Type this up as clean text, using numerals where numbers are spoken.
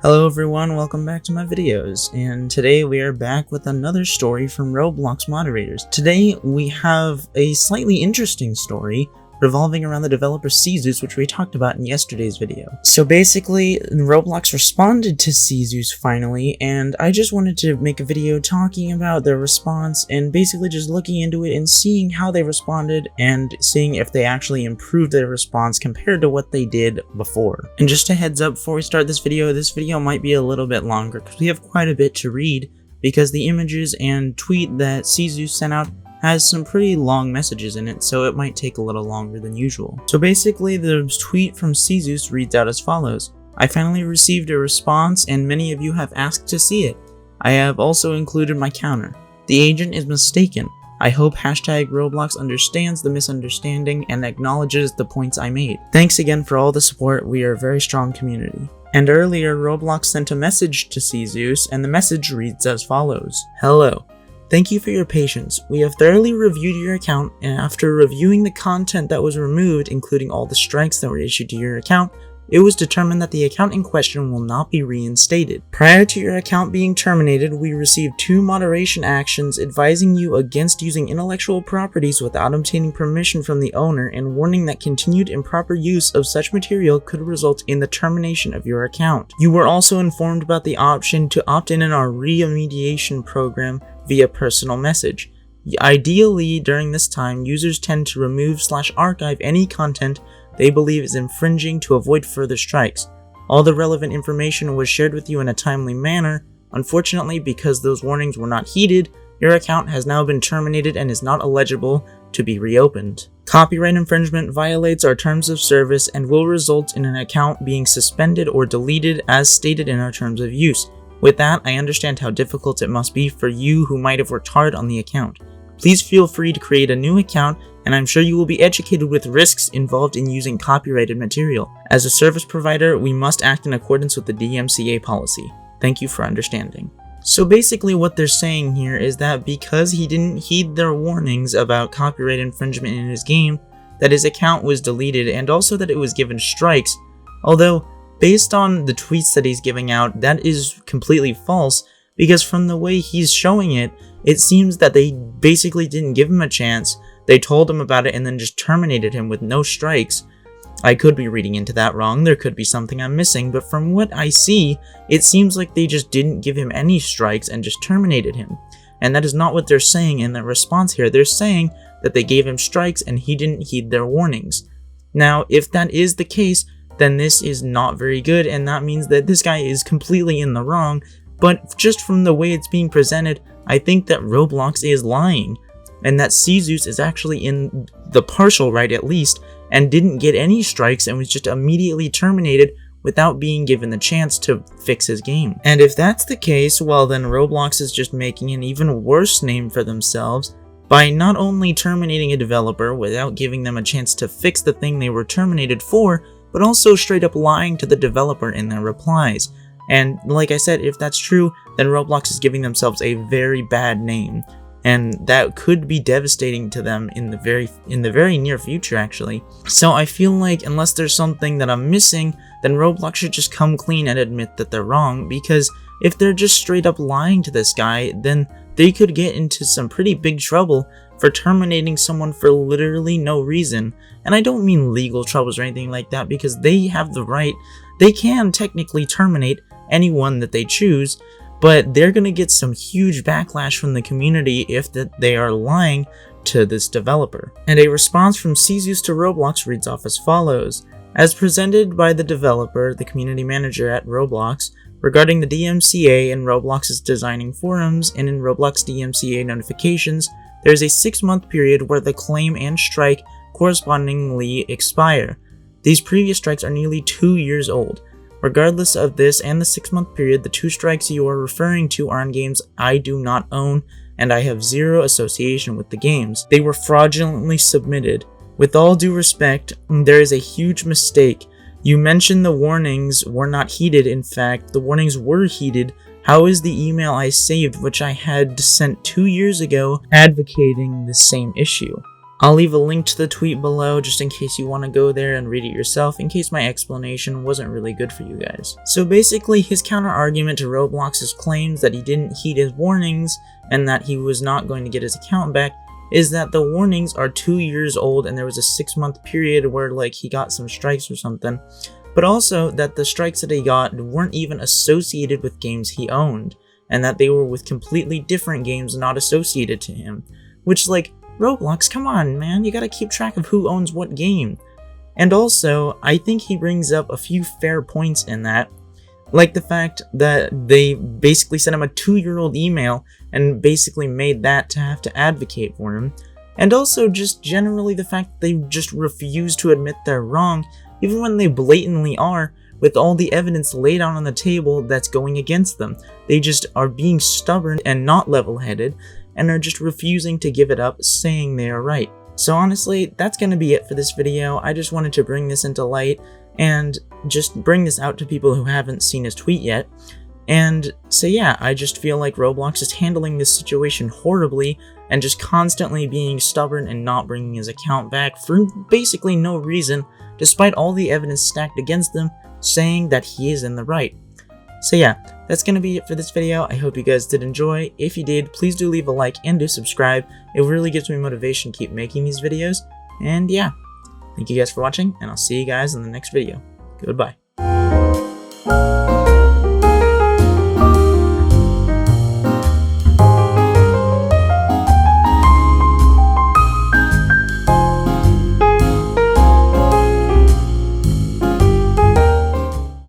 Hello everyone, welcome back to my videos, and today we are back with another story from Roblox moderators. Today we have a slightly interesting story revolving around the developer cZeuss, which we talked about in yesterday's video. So basically, Roblox responded to cZeuss finally, and I just wanted to make a video talking about their response and basically just looking into it and seeing how they responded and seeing if they actually improved their response compared to what they did before. And just a heads up before we start this video might be a little bit longer because we have quite a bit to read because the images and tweet that cZeuss sent out has some pretty long messages in it, so it might take a little longer than usual. So basically, the tweet from cZeuss reads out as follows. I finally received a response and many of you have asked to see it. I have also included my counter. The agent is mistaken. I hope #Roblox understands the misunderstanding and acknowledges the points I made. Thanks again for all the support, we are a very strong community. And earlier, Roblox sent a message to cZeuss, and the message reads as follows. Hello. Thank you for your patience. We have thoroughly reviewed your account, and after reviewing the content that was removed, including all the strikes that were issued to your account, it was determined that the account in question will not be reinstated. Prior to your account being terminated, we received 2 moderation actions advising you against using intellectual properties without obtaining permission from the owner and warning that continued improper use of such material could result in the termination of your account. You were also informed about the option to opt in our remediation program via personal message. Ideally, during this time, users tend to remove/archive any content they believe is infringing to avoid further strikes. All the relevant information was shared with you in a timely manner. Unfortunately, because those warnings were not heeded, your account has now been terminated and is not eligible to be reopened. Copyright infringement violates our terms of service and will result in an account being suspended or deleted as stated in our terms of use. With that, I understand how difficult it must be for you who might have worked hard on the account. Please feel free to create a new account, and I'm sure you will be educated with risks involved in using copyrighted material. As a service provider, we must act in accordance with the DMCA policy. Thank you for understanding. So basically what they're saying here is that because he didn't heed their warnings about copyright infringement in his game, that his account was deleted and also that it was given strikes, although based on the tweets that he's giving out, that is completely false, because from the way he's showing it, it seems that they basically didn't give him a chance, they told him about it and then just terminated him with no strikes. I could be reading into that wrong, there could be something I'm missing, but from what I see, it seems like they just didn't give him any strikes and just terminated him. And that is not what they're saying in their response here. They're saying that they gave him strikes and he didn't heed their warnings. Now, if that is the case, then this is not very good, and that means that this guy is completely in the wrong, but just from the way it's being presented, I think that Roblox is lying, and that cZeuss is actually in the partial right at least, and didn't get any strikes and was just immediately terminated without being given the chance to fix his game. And if that's the case, well then Roblox is just making an even worse name for themselves by not only terminating a developer without giving them a chance to fix the thing they were terminated for, but also straight up lying to the developer in their replies. And like I said, if that's true, then Roblox is giving themselves a very bad name, and that could be devastating to them in the very near future actually. So I feel like unless there's something that I'm missing, then Roblox should just come clean and admit that they're wrong, because if they're just straight up lying to this guy, then they could get into some pretty big trouble for terminating someone for literally no reason. And I don't mean legal troubles or anything like that, because they have the right, they can technically terminate anyone that they choose, but they're gonna get some huge backlash from the community if they are lying to this developer. And a response from cZeuss to Roblox reads off as follows. As presented by the developer, the community manager at Roblox, regarding the DMCA and Roblox's designing forums and in Roblox DMCA notifications, there is a 6-month period where the claim and strike correspondingly expire. These previous strikes are nearly 2 years old. Regardless of this and the 6-month period, the 2 strikes you are referring to are on games I do not own, and I have zero association with the games. They were fraudulently submitted. With all due respect, there is a huge mistake. You mentioned the warnings were not heeded. In fact, the warnings were heeded. How is the email I saved, which I had sent 2 years ago, advocating the same issue? I'll leave a link to the tweet below just in case you want to go there and read it yourself, in case my explanation wasn't really good for you guys. So basically, his counter argument to Roblox's claims that he didn't heed his warnings and that he was not going to get his account back is that the warnings are 2 years old and there was a 6-month period where like he got some strikes or something, but also that the strikes that he got weren't even associated with games he owned, and that they were with completely different games not associated to him, which like, Roblox, come on, man, you gotta keep track of who owns what game. And also, I think he brings up a few fair points in that, like the fact that they basically sent him a 2-year-old email and basically made that to have to advocate for him, and also just generally the fact that they just refuse to admit they're wrong, even when they blatantly are, with all the evidence laid out on the table that's going against them. They just are being stubborn and not level-headed, and are just refusing to give it up, saying they are right. So honestly, that's gonna be it for this video. I just wanted to bring this into light and just bring this out to people who haven't seen his tweet yet. And so yeah, I just feel like Roblox is handling this situation horribly and just constantly being stubborn and not bringing his account back for basically no reason, despite all the evidence stacked against them, saying that he is in the right. So yeah, that's gonna be it for this video. I hope you guys did enjoy. If you did, please do leave a like and do subscribe. It really gives me motivation to keep making these videos. And yeah, thank you guys for watching, and I'll see you guys in the next video. Goodbye.